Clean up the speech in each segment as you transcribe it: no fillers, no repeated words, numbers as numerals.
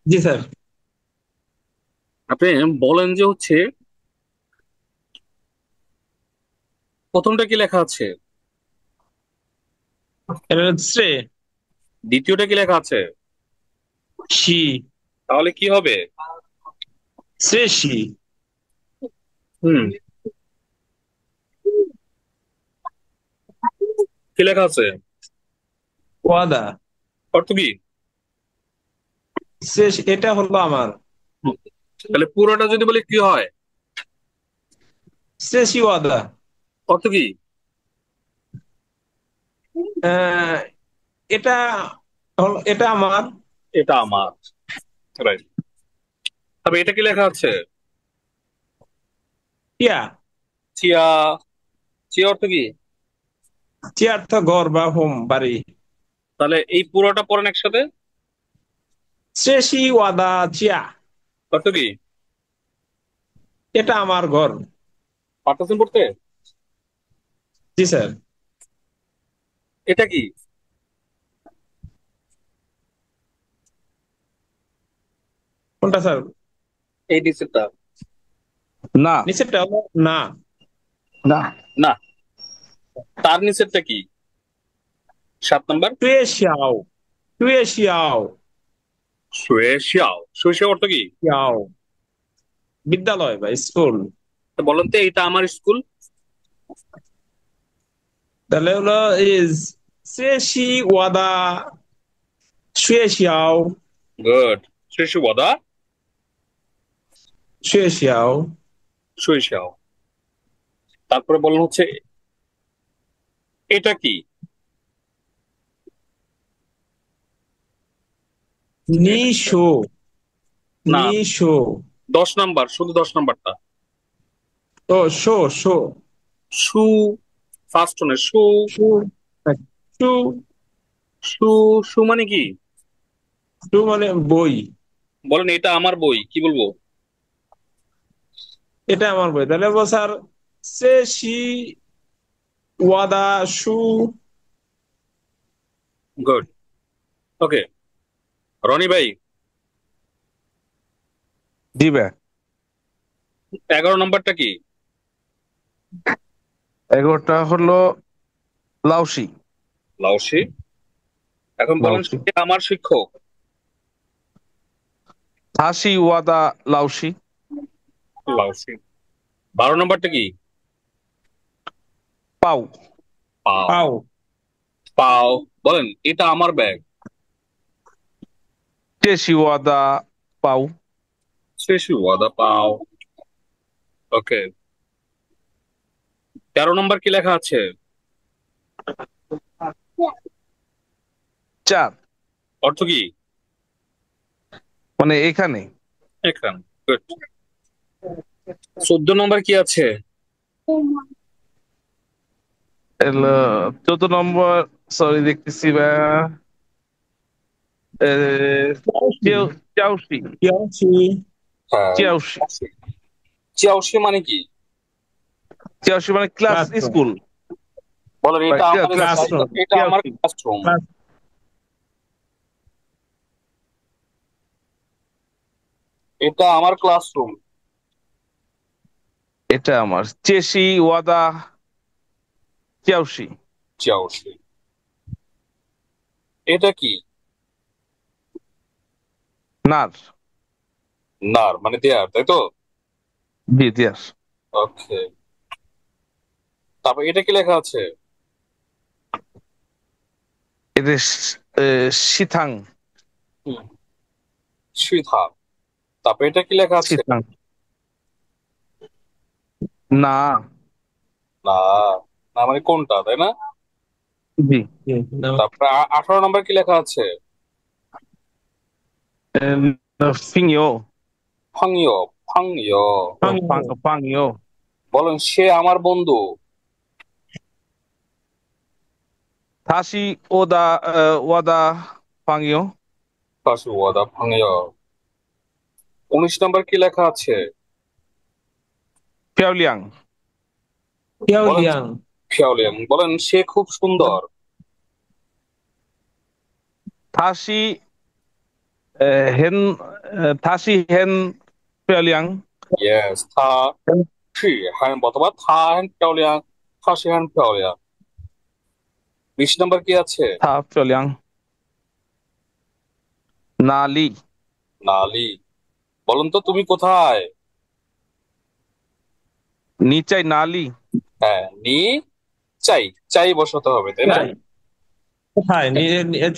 জি sir. আপনি বলেন যে হচ্ছে প্রথমটা কি লেখা আছে, এটা হচ্ছে দ্বিতীয়টা কি লেখা আছে? শি। তাহলে কি হবে? শ্রেষি। হুম, কি লেখা আছে? ওয়াদা। অর্থ কি? শ্রেষ, এটা হলো আমার। হুম, তাহলে পুরোটা যদি বলি কি হয়? শ্রেষি ওয়াদা। অর্থ কি? আহ, এটা এটা আমার। এটা আমার। রাইট। তবে এটা কি লেখা আছে? টিয়া। চিয়া। চিয়া অর্থ কি? চেয়ার তো ঘর বা হোম বাড়ি। তাহলে এই পুরোটা পড়েন একসাথে। শ্রেষি ওয়াদা চিয়া। অর্থ কি? এটা আমার ঘর। পারতেছেন পড়তে? জি স্যার। এটা কি? কোনটা স্যার? এই নিচেরটা। না, নিচেরটা হলো না। না। না, তার নিচেরটা কি? 7 নাম্বার। 对小 对小 শুয়ে শিয়াও, শুয়ে শিয়াও অর্থ কি? 小 বিদ্যালয় বা স্কুল। তো বলেন তো এটা আমার স্কুল। তাহলে হলো ইজ 学习我的学校 গুড। শুয়ে বদা 学校 শুয়ে শিয়াও। তারপরে বলেন হচ্ছে এটা কি? না, 你说 10 নাম্বার, শুধু 10 নাম্বারটা। 说 সু, ফার্স্ট ওনে সু। 书 সু, সু মানে কি? মানে বই। বলেন এটা আমার বই, কি বলবো? এটা আমার বই, তাহলে বলবো স্যার 学习我的书 গুড। ওকে, রনি ভাই, জি ভাই। 11 নাম্বারটা কি? 11টা হলো লাউসি। লাওসি। এখন বলেন লাউসি। সে আমার শিক্ষক। থাসি ওয়াদা লাউসি। লাওসি। 12 নাম্বারটা কি? পাউ। পাও। পাও। পাও। বলেন এটা আমার ব্যাগ। টেসি ওয়াদা পাউ। শেষু ওয়াদা পাও। ওকে, 13 নাম্বার কি লেখা আছে? চার। অর্থ কি? মানে এখানে। এখানে। গুড। 14 নাম্বার কি আছে? 14 নম্বর। সরি, দেখতেছি ভাই। চাউসি। 标题 হ্যাঁ, চিয়াউসি। চিয়াওশি মানে কি? চিয়াউসি মানে ক্লাস classroom স্কুল। বলেন এটা আমার ক্লাস। classroom এটা আমার চিয়াউসি। ক্লাসরুম। class এটা আমার ক্লাসরুম। এটা আমার চেসি ওয়াদা চিয়াউসি। চিয়াওশি। এটা কি? নার। নার মানে দেয়ার, তাই তো? জি, দিয়াস। ওকে, তারপর এটা কি লেখা আছে? এটা সিথাং। হুম, সুইথা। তারপর এটা কি লেখা আছে? সিথাং। না। না, না মানে কোনটা, তাই না? জি। no তারপরে 18 নাম্বার কি লেখা আছে? ফিংইও। ফাংইও। ফাংইও। ফাংইও। বলেন সে আমার বন্ধু। থাসি ওদা ওয়াদা ফাংইও। কাশু ওয়াদা ফাংইও। 19 নাম্বার কি লেখা আছে? ফিয়াওলিয়াং। 漂 বলেন 亮 ফিয়াওলিয়াং। বলেন সে খুব সুন্দর। থাসি হেন 다시 hen 뼈량. Yes，她是很অথবা她很漂亮，她是很漂亮。 20 নাম্বার কি আছে? 다 뼈량. 나리. নালি। বলুন তো তুমি কোথায়? নিচাই নালি। হ্যাঁ, নি চাই, চাই বসাতে হবে, তাই না? চাই কোথায়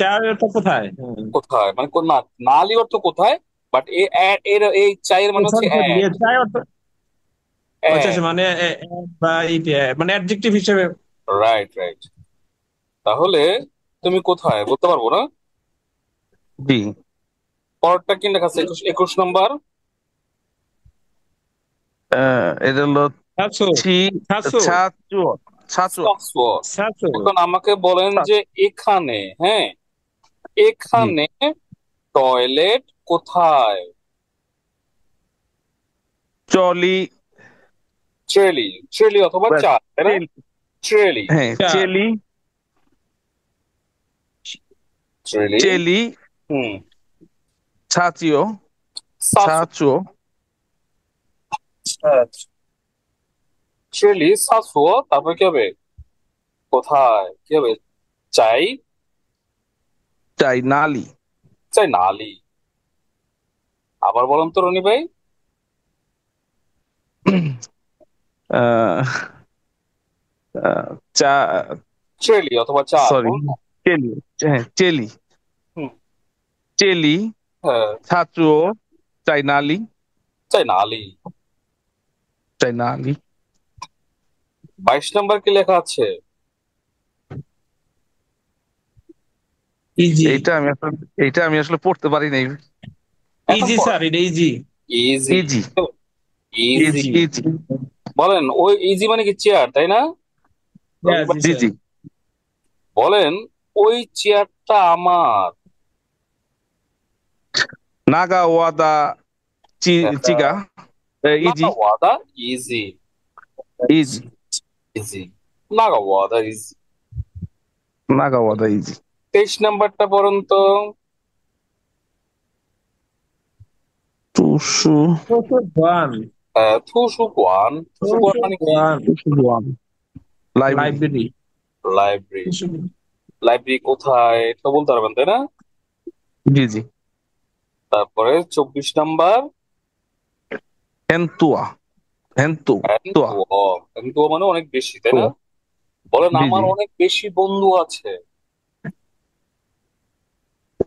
চার তো কোথায়? কোথায় মানে কোন না, নালি অর্থ কোথায়, বাট এর এই চাইয়ের মানে হচ্ছে সরি সরি অ্যাট। চাই অর্থ আচ্ছা আচ্ছা, অ্যাট, মানে বা মানে অ্যাডজেক্টিভ হিসেবে। Right right. তাহলে তুমি কোথায় বলতে পারবো না। জি। পরেরটা কি লেখা আছে? 21 নাম্বার। এটা হলো ছাত্র ছি ছাত্র ছাচু ছাচু সাতশো। ছাত্র এখন আমাকে বলেন যে এখানে, হ্যাঁ, জি। এখানে টয়লেট কোথায়? চলি। ট্রেলি, ট্রেলি অথবা চা, তাই না? ট্রেলি, হ্যাঁ, চার চেলি ট্রেলি। চেলি হুম। ছাচিও সাতশো। ছাচো। ট্রেলি সাতশো, তারপর কি হবে? কোথায় কি হবে? চাই, চাই নালি। চাই নালি। আবার বলুন তো রনি ভাই। আহ, আহ, চা ট্রেলি অথবা চা, সরি বলুন না। চেলি। হ্যাঁ, চেলি হুম। চেলি হ্যাঁ, ছাচো চাই নালি। চাই নালি। চাই নালি। 22 নাম্বার কি লেখা আছে? ইজি এইটা আমি আসলে পড়তে পারি নাই। এখন ইজি স্যার, এটা ইজি। ইজি, ইজি ইজি। ইজি ইজি। বলেন ওই ইজি মানে কি চেয়ার, তাই না? রনি ভাই, জি জি স্যার। জি। বলেন ওই চেয়ারটা আমার। নাগা ওয়াদা চিগা। ইজি নাগাওয়াদা ইজি, ইজি। ইজি, নাগাওয়াদা ইজি। নাগা ওয়াদা ইজি। 23 নাম্বারটা পড়ুন তো। টুসু ওয়ান থুসুকুয়ান, থুসুকুয়ান মানে কি? One Tusu one library. Library. Library. Library কোথায় তো বলতে পারবেন, তাই না? জি জি। তারপরে 24 নাম্বার। হেন্তুয়া হেন্তু তুয়া এন্তুও, এন্তুও মানে অনেক বেশি, তাই না? তুয়া। বলেন জি আমার জি। অনেক বেশি বন্ধু আছে।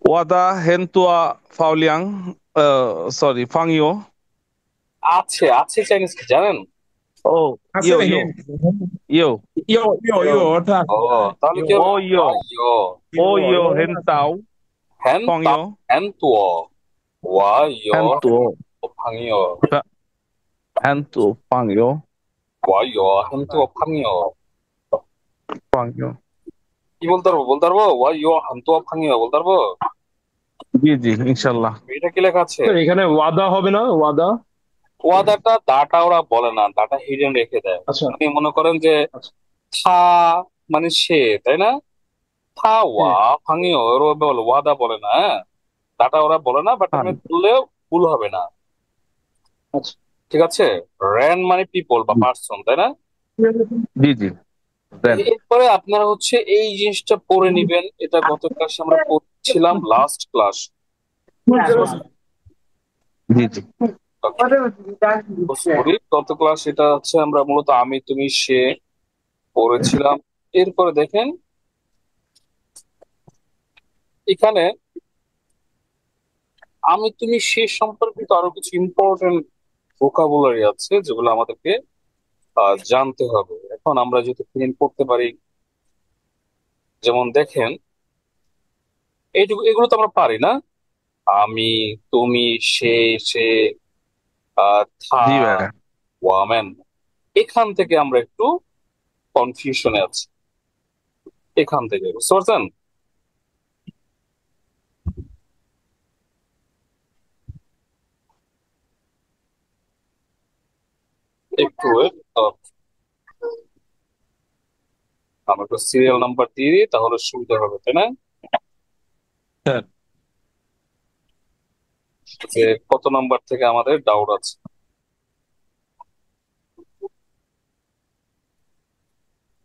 ওয়াদা হেন্তুয়া ফাউলিয়াং সরি ফাংইও। আছে, আছে চাইনিজ কি জানেন? ও আছে ইয়ো না ইয়ো হিন্ট? ইয়ো ইয়ো ইয়ো ইয়ো ইয়ো অর্থ ও, আছে। তাহলে ইয়ো কি হবে? ও ইয়ো ওয়াইও, ও ইয়ো ইয়ো ইয়ো আছে। হেন্তাও হেন তা, ফাংইও হেন্তুও, ওয়াইও, হেন্তুও ভাঙিও, হেন্তু ফাংইও ওয়াইও, হেন্তুও ভাঙিও। ফাংইও। কি বলতে পারবো? বলতে পারবো ওয়াইও, হেন্তুও ভাঙিও বলতে পারবো। জি জি ইনশাল্লাহ। এটা কি লেখা আছে? স্যার এখানে ওয়াদা হবে না? ওয়াদা। ওয়াদাটা দাটা ওরা বলে না, দাটা হিডেন রেখে দেয়। আচ্ছা মানে মনে করেন যে আচ্ছা। থা মানে সে, তাই না? থা ওয়া হ্যাঁ ভাঙিও ওরা বলে, ওয়াদা বলে না, হ্যাঁ। দাটা ওরা বলে না, বাট আমি বললেও ভুল হবে না। আচ্ছা। ঠিক আছে। র্যান মানে পিপল বা পার্সন, তাই না? জি জি দেন। এরপরে আপনারা হচ্ছে এই জিনিসটা পড়ে নিবেন। এটা গত ক্লাসে আমরা পড়ছিলাম, লাস্ট ক্লাস। জি জি সরি, গত ক্লাস এটা হচ্ছে আমরা মূলত আমি তুমি সে পড়েছিলাম। এরপরে দেখেন এখানে আমি তুমি সে সম্পর্কিত আরো কিছু ইম্পর্টেন্ট ভোকাবুলারি আছে যেগুলো আমাদেরকে জানতে হবে। এখন আমরা যদি প্রিন্ট করতে পারি, যেমন দেখেন এইটুকু, এগুলো তো আমরা পারি না। আমি, তুমি, সে, থা, জি ভাইয়া। ওয়ামেন। এখান থেকে আমরা একটু কনফিউশনে আছি, এখান থেকে, বুঝতে পারছেন? একটু wait, আমরা একটু সিরিয়াল নাম্বার দিয়ে দিই, তাহলে সুবিধা হবে, তাই না? স্যার যে কত নাম্বার থেকে আমাদের ডাউট আছে।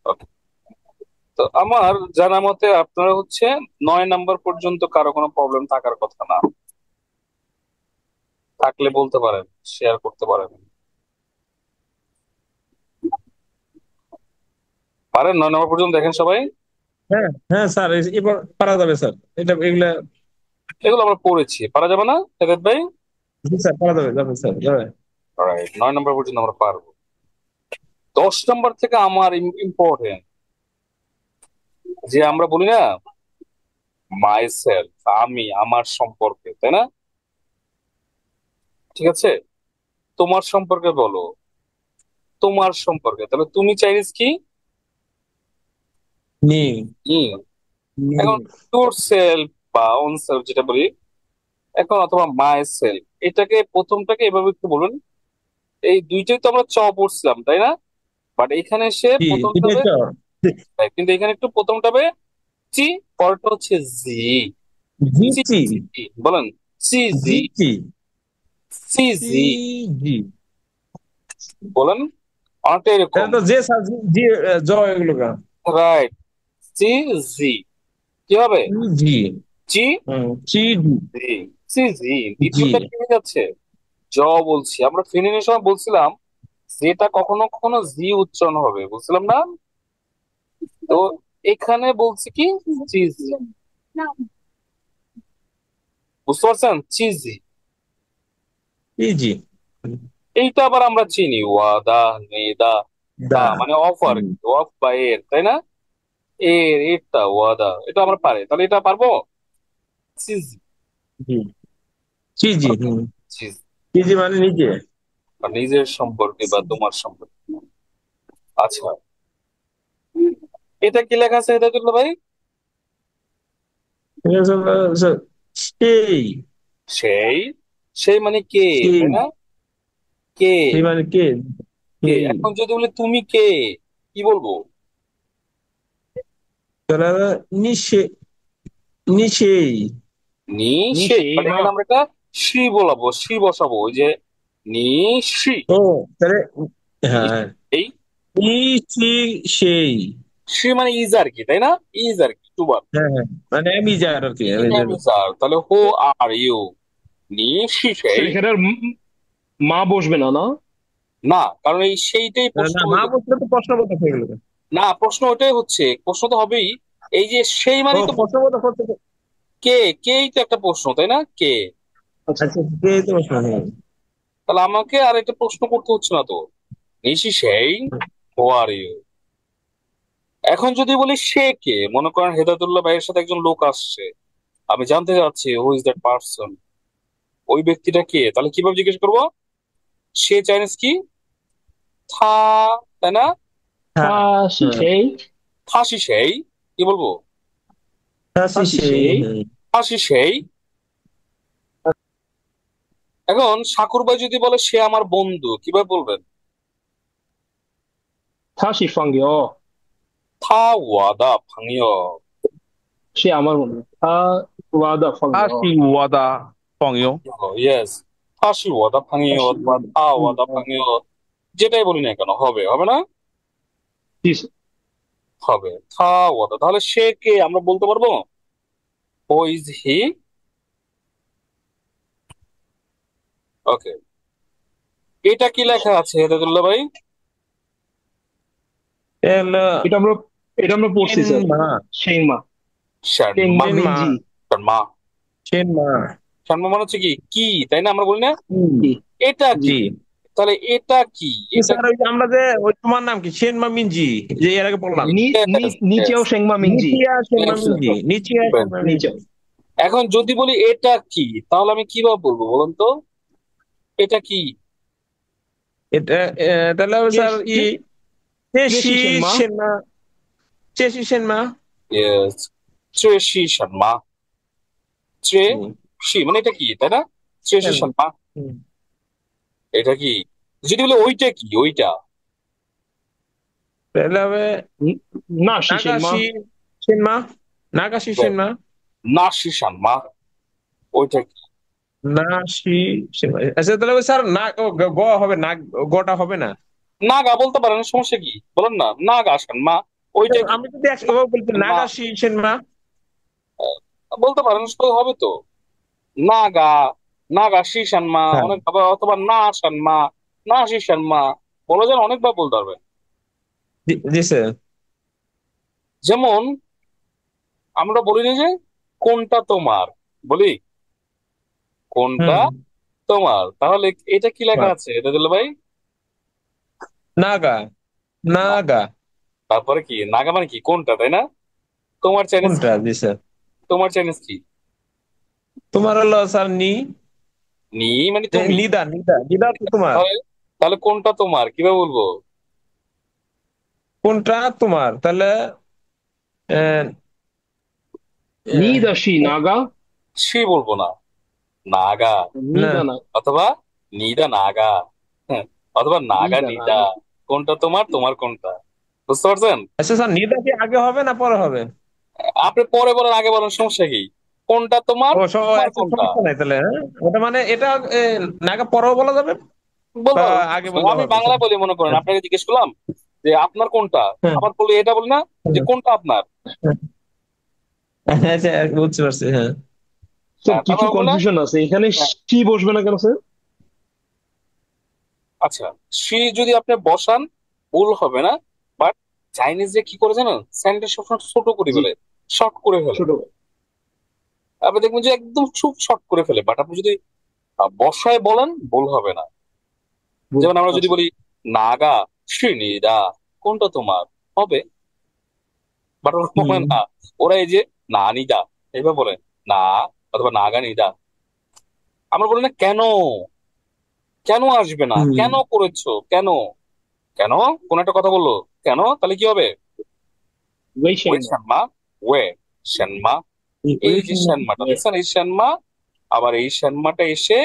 Okay. তো আমার জানা মতে আপনারা হচ্ছে 9 নাম্বার পর্যন্ত কারো কোনো প্রবলেম থাকার কথা না, থাকলে বলতে পারেন, শেয়ার করতে পারেন। পারেন 9 নাম্বার পর্যন্ত দেখেন সবাই? হ্যাঁ হ্যাঁ স্যার, এবার পারা যাবে স্যার, এটা এগুলা। এগুলো আমরা পড়েছি, পারা যাবে না হেদায়েত ভাই? জি স্যার, পারা যাবে, যাবে স্যার, যাবে। রাইট, 9 নাম্বার পর্যন্ত আমরা পারবো। 10 নাম্বার থেকে আমার ইম্পর্টেন্ট, যে আমরা বলি না মাই সেলফ, আমি, আমার সম্পর্কে, তাই না? ঠিক আছে, তোমার সম্পর্কে বলো, তোমার সম্পর্কে, তাহলে তুমি চাইনিজ কি? নি ই। নি এখন ইউর সেলফ বা ওন সেলফ যেটা বলি এখন, অথবা মাই সেলফ, এটাকে প্রথমটাকে এভাবে একটু বলুন। এই দুইটাই তো আমরা চ পড়ছিলাম, তাই না? বাট এখানে সে জি, প্রথমটা এটাই হবে, তো। কিন্তু এখানে একটু প্রথমটা হবে চি, পরটা হচ্ছে জি। জি সি জি জি বলেন, সি জি, জি জি সি জি জি জি। বলেন, অনেকটা এটা এরকম। তো যে স্যার, জি জি, জয় এগুলো গা। রাইট, সি জি কি হবে? জি। জি জি জি, সি জি। জি দ্বিতীয়টা কি হয়ে যাচ্ছে? জ বলছি, আমরা ফিনিনের সময় বলছিলাম যেটা কখনো কখনো জি উচ্চারণ হবে, বুঝছিলাম না? তো এখানে বলছি কি চিজ, বুঝতে পারছেন? চিজি। জি জি। এইটা আবার আমরা চিনি, ওয়াদা, নেদা, দা দা। মানে অফ, আর কি অফ বা এর, তাই না? এরটা ওয়াদা, এটা আমরা পারি, তাহলে এটা পারবো। চিজি। জি জি জি। ওকে, চিজ। জি জি মানে নিজে। আর নিজের সম্পর্কে বা তোমার সম্পর্কে। আচ্ছা, এটা কি লেখা আছে হেদায়েতুল্লাহ ভাই? এটা সেই। সেই, সেই মানে কে, সেই, তাই না? কে, সেই মানে কে? কে। সেই। এখন যদি বলি তুমি কে, কি বলবো? তাহলে নিশে, নিশেই। নি সে, নিশি বাট মা এখানে আমরা একটা সি বলাবো, সি বসাবো, ওই যে নি সি, ও তাহলে, নি হ্যাঁ, এই, নিশি সেই। সি মানে ইজ আর কি, তাই না? ইজ আর কি, টুবার। হ্যাঁ হ্যাঁ, মানে আমি যার আর কি, আমি যার। তাহলে হু আর ইউ, নি সি স্যার সেই। এখানে আর মা বসবে না, না? না, কারণ এই সেইটাই প্রশ্ন না, মা হইলো। বলতে তো প্রশ্নবোধক হয়ে গেল। না, প্রশ্ন ওটাই হচ্ছে, প্রশ্ন তো হবেই। এই যে সেই ও মানে তো প্রশ্নবোধক হচ্ছে তো। কে, কেই তো একটা প্রশ্ন, তাই না? কে। আচ্ছা, আচ্ছা, কে তো প্রশ্ন হয়ে গেল। তাহলে আমাকে আর একটা প্রশ্ন করতে হচ্ছে না তো, নিশি সেই, হু আর ইউ। এখন যদি বলি সে কে, মনে করেন হেদায়েতুল্লাহ ভাইয়ের সাথে একজন লোক আসছে, আমি জানতে চাচ্ছি হু ইজ দ্যাট পার্সন, ওই ব্যক্তিটা কে, তাহলে কিভাবে জিজ্ঞেস করবো? সে চাইনিজ কি? থা, তাই না? হ্যাঁ হ্যাঁ হ্যাঁ। সেই, থাসি সেই, কি বলবো? হাসি হাসি সেই, সেই, হ্যাঁ। থাসি সেই। এখন সাকুর ভাই যদি বলে সে আমার বন্ধু, কিভাবে বলবেন? থাসি সঙ্গে ও, থা ওয়াদা ভাঙিও। সে আমার বন্ধু, ওয়াদা সঙ্গে ও। আশি ওয়াদা পংইউ। ইয়েস, থাসি ওয়াদা ভাঙিও হাসি অথবা ওয়াদা থা সঙ্গে ওয়াদা ও। ভাঙিও, যেটাই বলি না কেন হবে, হবে না? জি, হবে, থা ওয়াদা। তাহলে সে কে আমরা বলতে পারবো, হু ইজ হি। ওকে, এটা কি লেখা আছে হেদায়েতুল্লাহ ভাই? এলো এটা আমরা এটা আমরা পড়ছি স্যার। মা। সেই মা, শার্মা, টেংমা মা। মিনজি শার্মা। মা। শার্মা মানে হচ্ছে কি কি, তাই না? আমরা বলি না কি, এটা জি। কি, তাহলে এটা কি, এটা স্যার, ওই যে আমরা যে ওই তোমার নাম কি, সেনমা মিনজি, যে এর আগে বললাম। yes, নিচেও yes, সেংমা মিনজি। নিচিয়া সেনমা yes, মিনজি, নিচিয়া yes. সেনমা মিনজি। নিচেও এখন যদি বলি এটা কি, তাহলে আমি কিভাবে বলবো বলুন তো? এটা কি? এটা তাহলে হবে স্যার চেশি ক্রেসি সেংমা, সেনমা, চেশি সেনমা। ইয়েস, ত্রেশি শর্মা। ত্রে হুম, শি মানে এটা কি, তাই না? ত্রেশি সেনমা। শর্মা, হুম। এটা কি? যদি বলি ওইটা কি, ওইটা তাহলে হবে নাশি সেংমা, নাগাশি সেনমা, নাগাশি সেনমা। নাসি শর্মা, ওইটা কি? না শি আচ্ছা তাহলে ওই স্যার না গ হবে না, গটা হবে না। নাগা বলতে পারেন, সমস্যা কি বলেন না, নাগা শানমা, ওইটা কি আমি যদি একশো বলতে মা নাগা শি সেনমা। বলতে পারেন, তো হবে তো। নাগা, নাগা শি শানমা হ্যাঁ, অনেক ভাবে, অথবা না শানমা, না শি শানমা বলা যায়, অনেকবার বলতে পারবেন। জি স্যার। যেমন আমরা বলি না যে কোনটা তোমার, বলি কোনটা হুম। তোমার, তাহলে এটা কি লেখা আছে এটা দিল ভাই? নাগা, না, নাগা। তারপরে কি নাগা মানে কি কোনটা, তাই না? তোমার চাইনিজ কোনটা? কি? জি স্যার। তোমার চাইনিজ কি? তোমার হলো স্যার নি। নি মানে তুমি। নিদা, নিদা, নিদা তো তোমার। তাহলে তাহলে কোনটা তোমার কিভাবে বলবো? কোনটা তোমার তাহলে? আহ, নিদাসী আহ, নাগা। সি বলবো না, নাগা, না। নিদা না। অথবা নিদা নাগা, হ্যাঁ, অথবা নাগা নিদা নিদা। নাগা। কোনটা তোমার, তোমার কোনটা, বুঝতে পারছেন? আচ্ছা স্যার, নিদা কি আগে হবে না পরে হবে? আপনি পরে বলেন, আগে বলেন, সমস্যা কি? কোনটা তোমার, ও তোমার আচ্ছা, কোনটা সমস্যা নাই তাহলে। হ্যাঁ, ওটা মানে এটা নাগা পরেও বলা যাবে বলতে বা পারবেন, আগে সমস্যা নেই। বললেও আমি হবে। বাংলা বলি, মনে করেন আপনাকে জিজ্ঞেস করলাম যে আপনার কোনটা, হ্যাঁ, আবার বলি এটা বলি না যে হ্যাঁ, কোনটা আপনার। হ্যাঁ, আচ্ছা বুঝতে পারছি। হ্যাঁ। স্যার কিছু তারপর বলে কনফিউশন আছে এখানে, সি বসবে না কেন স্যার? আচ্ছা, সি যদি আপনি বসান ভুল হবে না, বাট চাইনিজ যে কি করে জানেন, স্যান্ডেল সবসময় ছোট করে জি। ফেলে, শর্ট করে ফেলে। ছোট। আপনি দেখবেন যে একদম খুব শর্ট করে ফেলে, বাট আপনি যদি বসায় বলেন ভুল হবে না। যেমন আমরা যদি আচ্ছা। বলি নাগা শ্রীনিদা, কোনটা তোমার, হবে। বাট ওরা বলে হুম। না, ওরা এই যে না নিদা এইভাবে বলে, না, অথবা নাগা নিদা। আমরা বলি না কেন, কেন আসবে না, হুম। কেন করেছো, কেন, কেন, কোন একটা কথা বললো, কেন, তাহলে কি হবে? ওয়ে ওয়েশান। শ্যানমা, ওয়ে শ্যানমা। এই যে শ্যানমাটা দেখছেন, এই শ্যানমা, আবার এই শ্যানমাটা এসে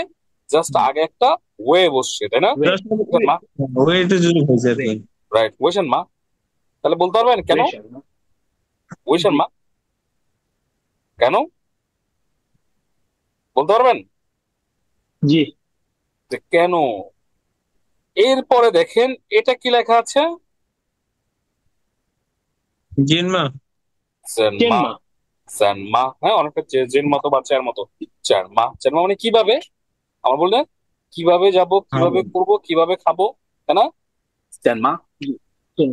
জাস্ট আগে একটা ওয়ে বসছে, তাই না? ওয়ে। শ্যানমা, ওয়েটে যদি হয়েছে আর ওয়ে। কি। রাইট, ওয়ে শ্যানমা। তাহলে বলতে পারবেন কেন, ওয়েশান। ওয়ে জি। শ্যানমা, কেন বলতে পারবেন জি। যে কেন। এরপরে দেখেন এটা কি লেখা আছে, জিনমা। জেনমা, চেনমা। জেনমা, হ্যাঁ, অনেকটা জেন মতো বা চের মতো। চেনমা, চেনমা মানে কিভাবে, আমার বললেন কিভাবে যাব, কিভাবে হবে। করব, কিভাবে খাবো, তাই না? চেনমা, জি। চেন।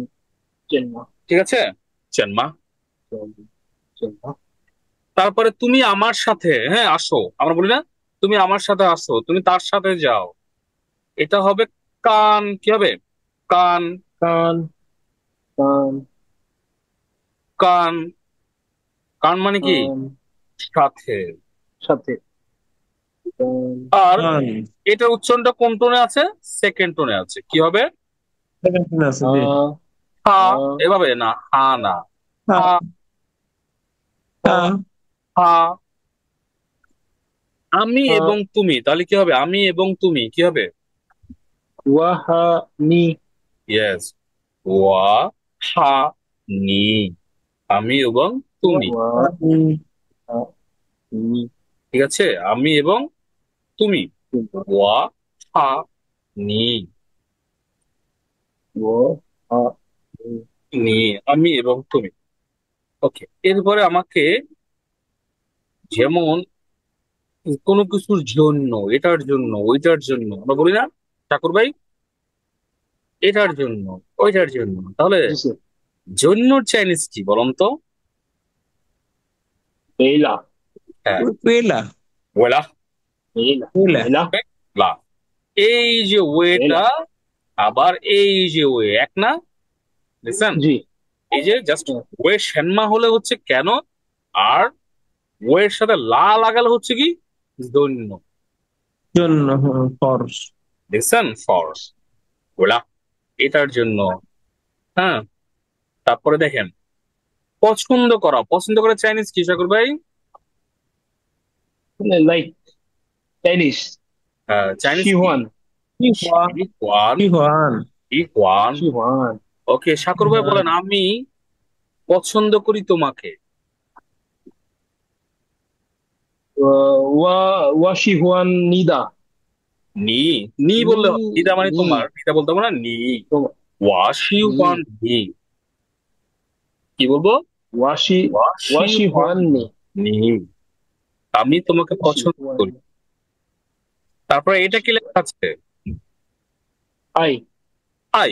চেনমা। ঠিক আছে, চেনমা। চেনমা। তারপরে তুমি আমার সাথে, হ্যাঁ, আসো, আমরা বলি না তুমি আমার সাথে আসো, তুমি তার সাথে যাও, এটা হবে কান, কি হবে? কান, কান। কান। কান, কান মানে কি কান। সাথে। সাথে। কান। আর কান। এটার উচ্চারণটা কোন টোনে আছে? সেকেন্ড টোনে আছে, কি হবে? সেকেন্ড আছে আ। জি। হা, আ। এভাবে না, হা না, হা, হ্যাঁ, হ্যাঁ, হা। আমি আ। এবং তুমি, তাহলে কি হবে? আমি এবং তুমি কি হবে? ওয়াহা। নি। ইয়েস, ওয়া, হা, নি, আমি এবং তুমি। ওয়া। হুম, হা। নি। ঠিক আছে, আমি এবং তুমি, ওয়া, হা, নি, ও। হা। নি। নি, আমি এবং তুমি। ওকে, এরপরে আমাকে, যেমন কোনো কিছুর জন্য, এটার জন্য, ওইটার জন্য, আমরা বলি না ঠাকুর ভাই, এটার জন্য, ওইটার জন্য, তাহলে জি স্যার। জন্যর চাইনিজ কি বলুন তো? বেলা। হ্যাঁ, পেলা, ওয়েলা, বেলা। পেলা। বেলা। লা। এই যে বেলা। ওয়েটা, আবার এই যে ওয়ে, এক না? বুঝছেন? জি। এই যে জাস্ট হ্যাঁ। ওয়ে শ্যানমা হলে হচ্ছে কেন, আর ওয়ের সাথে লা লাগালে হচ্ছে কি দৈন্য। জন্য, ফরস। দেখছেন, ফর, ওলা, এটার জন্য। হ্যাঁ, তারপরে দেখেন পছন্দ করা, পছন্দ করা চাইনিজ কি শাকুর ভাই? Like Chinese. চাইনিজ কি? শিহুয়ান। ইহুয়ান। ইকুয়ান, ইহুয়ান। ইকুয়ান। শিহুয়ান। ওকে, শাকুর ভাই বলেন, আমি পছন্দ করি তোমাকে। 我喜欢你的，নি নি বললে হবে, নিদা মানে你 তোমার, নিদা বলতে হবে না, নি। 懂 ওয়া শিওয়ান 你 নি, কি বলবো? ওয়া 我喜 শিওয়ান 欢你， নি, আমি তোমাকে 我喜 পছন্দ 欢 করি। 你， তারপরে এটা কি লেখা আছে? 爱 আই,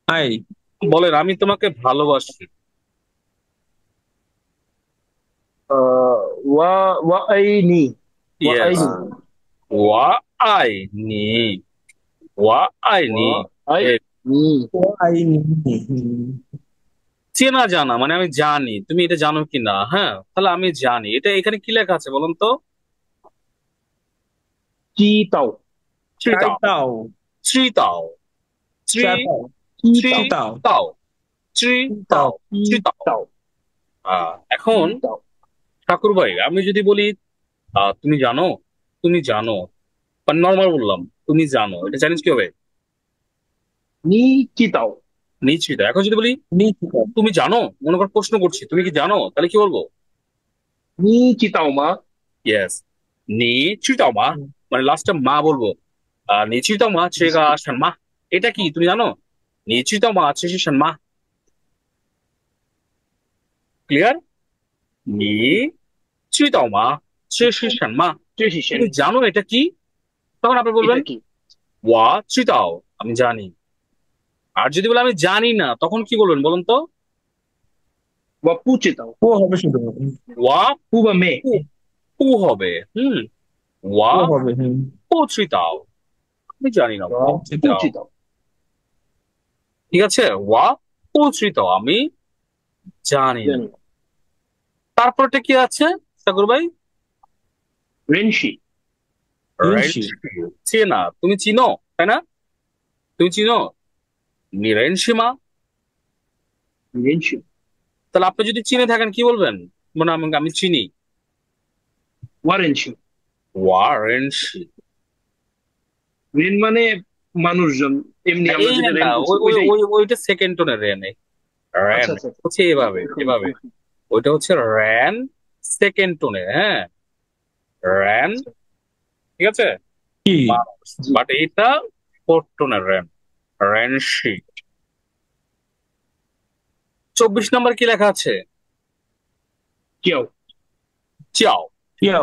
爱 বলেন আমি তোমাকে ভালোবাসি। 我爱你，我爱 ইয়েস, 你， ওয়া আই নি, ওয়া আই নি। 我爱 এ, 你，我爱你。চেনা জানা মানে আমি জানি, তুমি এটা জানো কি না, হ্যাঁ তাহলে আমি জানি। এটা এখানে কি লেখা আছে বলুন তো? 知道，知道，该到知道，知家到知知道，到道，知知道，道知道। 知道， এখন 知道， ঠাকুর ভাই, আমি যদি বলি তুমি জানো, তুমি জানো, নর্মাল বললাম তুমি জানো, এটা চাইনিজ কি হবে? 你知道， নিশ্চিত। এখন যদি বলি 你知道 তুমি জানো, মনে কর প্রশ্ন করছি তুমি কি জানো, তাহলে কি বলবো? 你知道吗？ ইয়েস, নি চিতাও মা, মানে লাস্টে মা বলবো। নি চিতাও মা চেগা মা, এটা কি তুমি জানো? নি চিতাও মা চেষে মা, ক্লিয়ার? নি চিতাও মা চেষে মা, 这是 তুমি 谁？ জানো এটা কি? তখন আপনি 这 বলবেন 个 ওয়া চিতাও, আমি জানি। আর যদি বলে আমি জানি না, তখন কি বলবেন বলুন তো? 我不知道， 不হবে শুধু ওয়া 不吧没， পু হবে, ওয়া 不হবে পু চিতাও, আমি জানি না, 我 ওয়া 不 চিতাও। 知道， ঠিক আছে, ওয়া পু চিতাও, আমি জানি না। 认 তারপরটা কি আছে সাগর ভাই? 认识， 认 Right? 识 চেনা, তুমি চিনো তাই না? তুমি চিনো নিরেনসীমা। 认识， তাহলে আপনি যদি চিনে থাকেন কি বলবেন? মানে আমি চিনি, 我认识， ওয়ারেন্সি। রেন মানে মানুষজন, এমনি আমরা এই যেটা না, রেন করছি ওইটাই। ওইটা সেকেন্ড টোনের রেন। র্যান আচ্ছা আচ্ছা আচ্ছা। হচ্ছে এভাবে এভাবে, ওইটা হচ্ছে র্যান সেকেন্ড টোনে, হ্যাঁ র্যান, ঠিক আছে, কি জি। বাট এটা ফোর্থ টোনের র্যান, র্যানসি। 24 নম্বর কি লেখা আছে? 叫 চাও, 要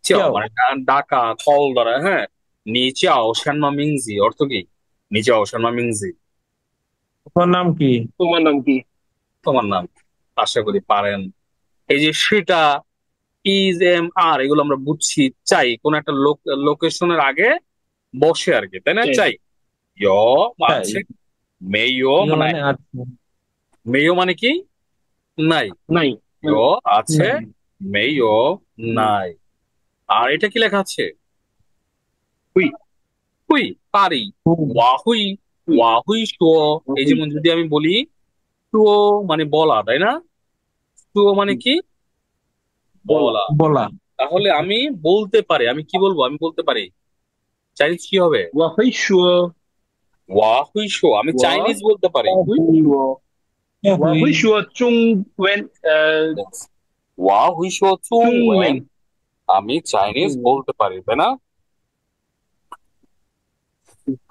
চাও叫 মানে ডাকা, কল দ্বারা, হ্যাঁ। নি চাও শানমা মিংজি, অর্থ কি? নি চাও শানমা মিংজি, তোমার নাম কি? তোমার নাম কি? তোমার নাম। আশা করি পারেন। এই যে সেটা, ইজ, এম, আর, এগুলো আমরা বুঝছি, চাই কোন একটা লোকেশনের আগে বসে আর কি, তাই না? চাই। চাই। ইয় চাই। আছে, মেয়ো ইয়ে মানে, মানে আছে মেয়ো মানে কি? নাই। নাই। ইয় আছে, নাই। মেয়ো নাই। আর এটা কি লেখা আছে? হুই। হুই, পারি। হুম। ওয়াহুই, হুই। ওয়াহুই শো। এই যেমন যদি আমি বলি শো মানে বলা, তাই না? শো মানে কি? বলা। বলা তাহলে আমি বলতে পারি, আমি কি বলবো? আমি বলতে পারি। চাইনিজ কি হবে? 我会说， ওয়াহুই শো, আমি ওয়া- চাইনিজ বলতে পারি। 会说，我会说中文，ওয়াহুই শো চুং中 ওয়েন, 文， আমি চাইনিজ হুম। বলতে পারি, তাই না?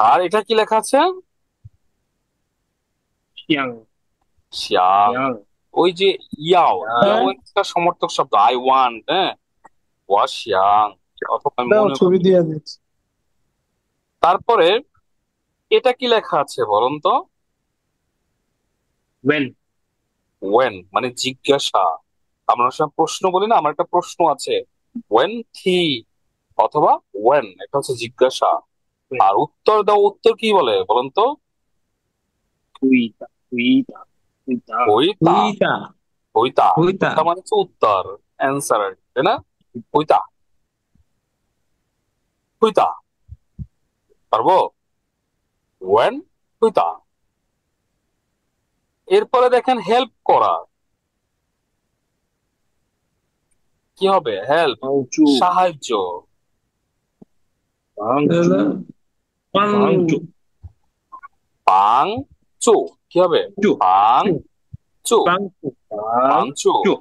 আর এটা কি লেখা আছে? 想 শ্যাং, 想 ওই যে ইয়াও, হ্যাঁ। ইয়াও একটা সমর্থক শব্দ, আই ওয়ান্ট, হ্যাঁ, ওয়া শ্যাং, অথবা আমি মনে ছবি করি। দিয়ে দিচ্ছি। তারপরে এটা কি লেখা আছে বলুন তো? 问 ওয়েন মানে জিজ্ঞাসা। আমরা সব প্রশ্ন বলি না, আমার একটা প্রশ্ন আছে, ওয়েন থি, অথবা ওয়েন, এটা হচ্ছে জিজ্ঞাসা। When. আর উত্তর দাও, উত্তর কি বলে বলুন তো? 回答回答回答 হইতা, হইতা হইতা, হইতা হইতা মানে হচ্ছে উত্তর, অ্যান্সার, তাই না? হইতা, হইতা, পারবো? ওয়েন হইতা। এরপরে দেখেন হেল্প করা, কি হবে? হেল্প, 帮助 সাহায্য। 帮助 পাং 帮助 পাং চু, কি হবে? 助 পাং চু, পাং পাং চু, 助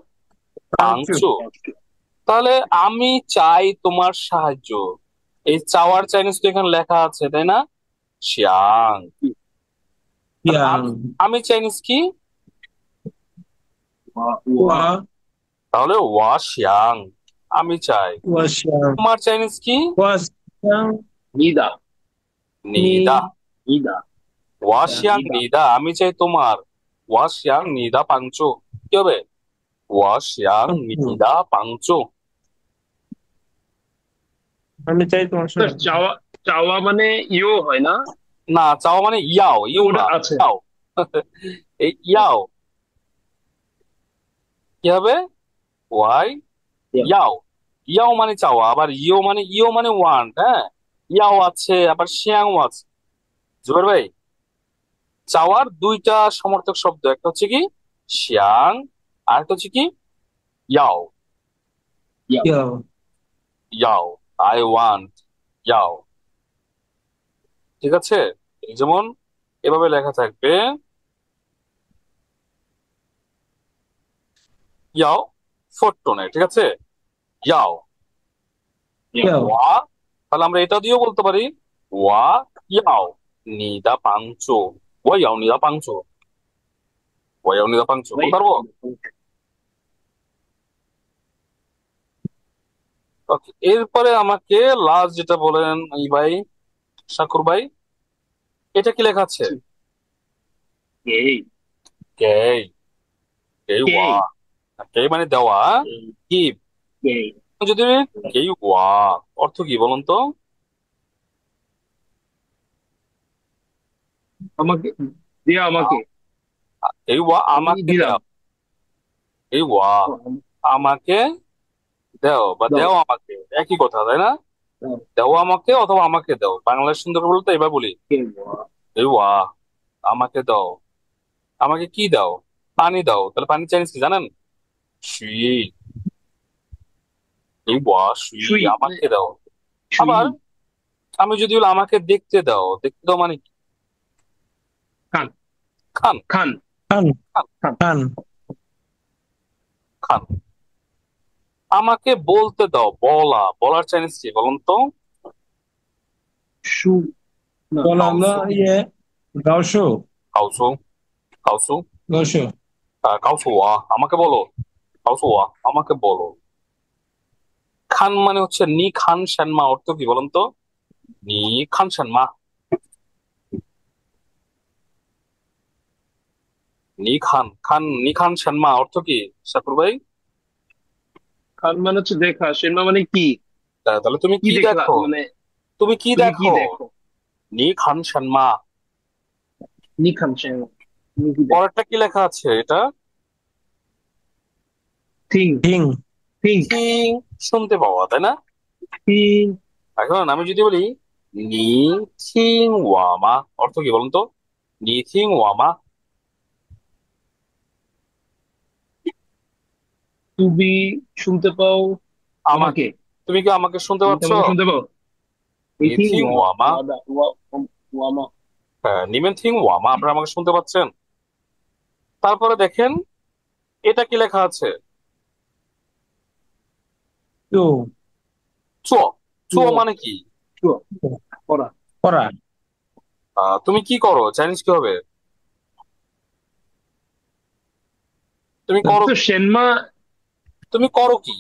পাং চু। তাহলে আমি চাই তোমার সাহায্য, এই চাওয়ার চাইনিজ তো এখানে লেখা আছে তাই না? শিয়াং। তাহলে ইয়াং আমি চাইনিজ কি? ওয়া তাহলে ওয়া শিয়াং, আমি চাই। ওয়া শিয়াং তোমার চাইনিজ কি? ওয়া শিয়াং নিদা নি নিদা। নিদা ওয়া শিয়াং নিদা নিদা, আমি চাই তোমার। ওয়া শিয়াং নিদা পাংচো, কি হবে? ওয়া শিয়াং নিদা পাংচো। আমি চাই তোমার স্যার সাথে। চাওয়া চাওয়া মানে ইও হয় না? না, চাও মানে ইয়াও, ইউ ওটা না, আছে। ইয়াও। এই ইয়াও কি হবে? ওয়াই ইয়াও। ইয়াও মানে চাওয়া, আবার ইও মানে ওয়ান্ট, হ্যাঁ। ইয়াও আছে, আবার শিয়াংও আছে। জুবাইর ভাই, চাওয়ার দুইটা সমর্থক শব্দ, একটা হচ্ছে কি শিয়াং, আর একটা হচ্ছে কি ইয়াও। ইয়াও ইয়াও, আই ওয়ান্ট ইয়াও। ঠিক আছে, এই যেমন এভাবে লেখা থাকবে, ইয়াও ফোরটোনে, ঠিক আছে, ইয়াও ইয়াও ওয়া। তাহলে আমরা এটা দিয়েও বলতে পারি, ওয়া ইয়াও নিদা পাংচো, ওয়া ইয়াও নিদা পাংচো, ওয়া ইয়াও নিদা পাংচো বলতে পারবো। ওকে, এরপরে আমাকে লাস্ট যেটা বলেন এই ভাই, শাকুর ভাই, এটা কি লেখা আছে? এই কে, কে ওয়া, এই কে মানে দেওয়া, কি এই যদি কে ওয়া অর্থ কি বলুন তো? আমাকে দিয়া আমাকে কে ওয়া আমি আমাকে দিলাম। দাও, কে ওয়া ও, আমাকে দাও বা দাও দেও আমাকে, একই কথা তাই না? দাও দেও আমাকে অথবা আমাকে দাও, বাংলাদেশ সুন্দর বলতে এবার বলি, কে ওয়া এই ওয়া আমাকে দাও। আমাকে কি দাও? পানি দাও। তাহলে পানি চাইনিজ কি জানেন? সুই। এই ওয়া সুই, সুই আমাকে দাও। সুই আবার আমি যদি বলি আমাকে দেখতে দাও, দেখতে দাও মানে কি? খান খান। খান খান খান। খান খান খান। আমাকে বলতে দাও, বলা, বলার চাইনিজ কি বলুন তো? সু না বলো আমরা কাউসু। ইয়ে গাওশো কাউসু। কাউসু। গাওশো কাউসু ওয়া আমাকে বলো, কাউসু ওয়া আমাকে বলো। খান মানে হচ্ছে নি খান শানমা, অর্থ কি বলুন তো? নি খান শানমা, নি খান খান নি খান শানমা অর্থ কি শাকুর ভাই? খান মানে হচ্ছে দেখা, সেনমা মানে কি? তাহলে তুমি কি কি দেখলা দেখো? মানে? তুমি কি তুমি কি দেখো? দেখো? নি খান শানমা। নি খান সেনমা, তুমি কি দেখো? পরেরটা কি লেখা আছে এটা? থিং হিং থিং থিং, শুনতে পাওয়া তাই না? থিং এখন আমি যদি বলি নি থিং ওয়ামা, অর্থ কি বলুন তো? নি থিং ওয়ামা। তুমি শুনতে পাও আমাকে? আমাকে, তুমি কি আমাকে শুনতে তুমি কি পাচ্ছ? আমাকে শুনতে পাও? এই নি থিং থিং ওয়ামা। ওয়াদা ওয়া ওয়ামা হ্যাঁ, নিমেন থিং ওয়ামা, আপনারা আমাকে শুনতে পাচ্ছেন? তারপরে দেখেন এটা কি লেখা আছে? চো চো। চো চুয়া মানে কি? চুয়া পড়া। করা তুমি কি করো চাইনিজ কি হবে? তুমি করো তো কি? সেনমা তুমি করো কি?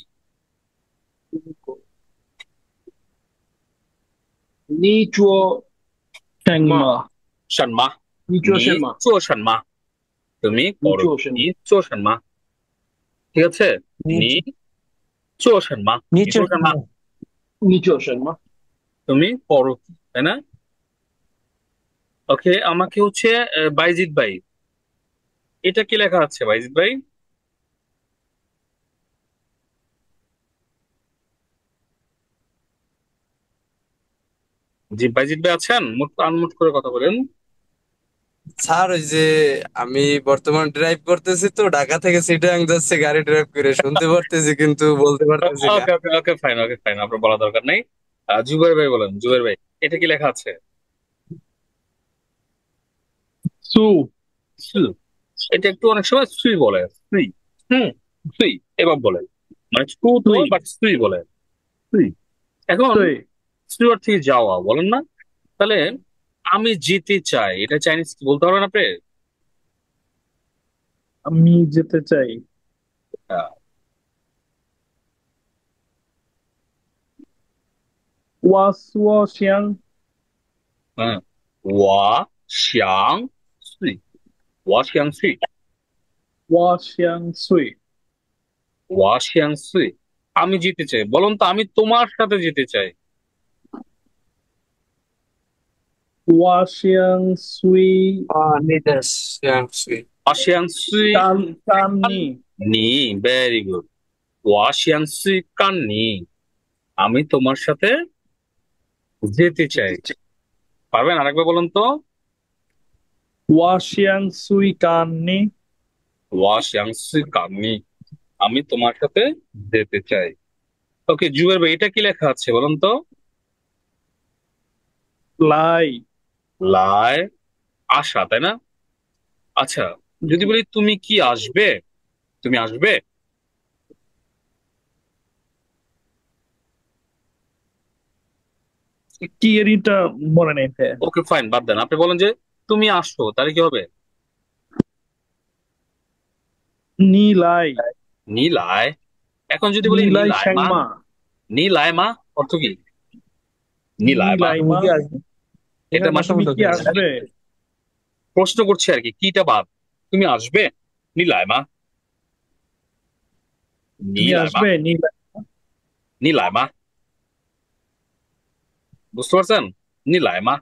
নি চুয়া মা চ্যাংমা শানমা। নি চুয়া নি সেনমা চো শানমা, তুমি নি করো চুয়া কি? নি সেনমা চো শানমা, ঠিক আছে। নি নিচে চো শানমা, নি নিচে চো শানমা, নি চুয়া সেনমা তুমি করো কি, তাই না? ওকে, আমাকে হচ্ছে বাইজিৎ ভাই, এটা কি লেখা আছে বাইজিৎ ভাই? জি বাইজিৎ ভাই আছেন? মুখ আনমুট করে কথা বলেন। স্যার ওই যে আমি বর্তমান ড্রাইভ করতেছি তো ঢাকা থেকে চিটাগাং যাচ্ছে গাড়ি ড্রাইভ করে শুনতে পারতেছি কিন্তু বলতে পারতেছি না। ওকে ওকে ওকে, ফাইন, ওকে ফাইন, আপনার বলা দরকার নাই। জুবাইর ভাই বলেন, জুবাইর ভাই এটা কি লেখা আছে? সু সু। এটা একটু অনেক সময় সুই বলে, সুই। হুম, সুই এবার বলে। মানে টু তো তুই বাট সুই বলে, সুই। এখন তুই সুই থেকে যাওয়া বলেন না, তাহলে আমি যেতে চাই, এটা চাইনিজ কি বলতে পারবেন আপনি? আমি যেতে চাই হ্যাঁ, 我说想 হ্যাঁ, ওয়া শ্যাং সুই, ওয়া শ্যাং সুই, 我想睡 ওয়া শ্যাং সুই। আমি যেতে চাই, বলুন তো আমি তোমার সাথে যেতে চাই। 我想睡 你的香水。ওয়া শ্যাং সুই 干你 নি, ভেরি গুড। ওয়া শ্যাং সুই কান নি, আমি তোমার সাথে যেতে চাই। পারবেন আরেকবার বলুন তো? 我想睡干你 ওয়া শ্যাং সুই কান নি, আমি তোমার সাথে যেতে চাই। ওকে জুয়ের ভাই, এটা কি লেখা আছে বলুন তো? 来 লায়, আশা, তাই না? আচ্ছা, যদি বলি তুমি কি আসবে, তুমি আসবে? কি এরিটা মনে নেই ফে ওকে ফাইন, বাদ দেন, আপনি বলেন যে তুমি আসো, তাহলে কি হবে? নীলাই নীলায়। এখন যদি বলি নীলাই নীলায় মা, শ্যাংমা নীলায় মা অর্থ কি? নীলায় মা, নীলাই তুমি মা কি আসবে? এটা এখানে মানে মাথা তুমি মতো কি আসবে প্রশ্ন করছি আর কি, কিটা বাদ? তুমি আসবে, নীলায় মা, তুমি নীলায় মা, আসবে নীলাই নীলায় মা, বুঝতে পারছেন? নীলায় মা।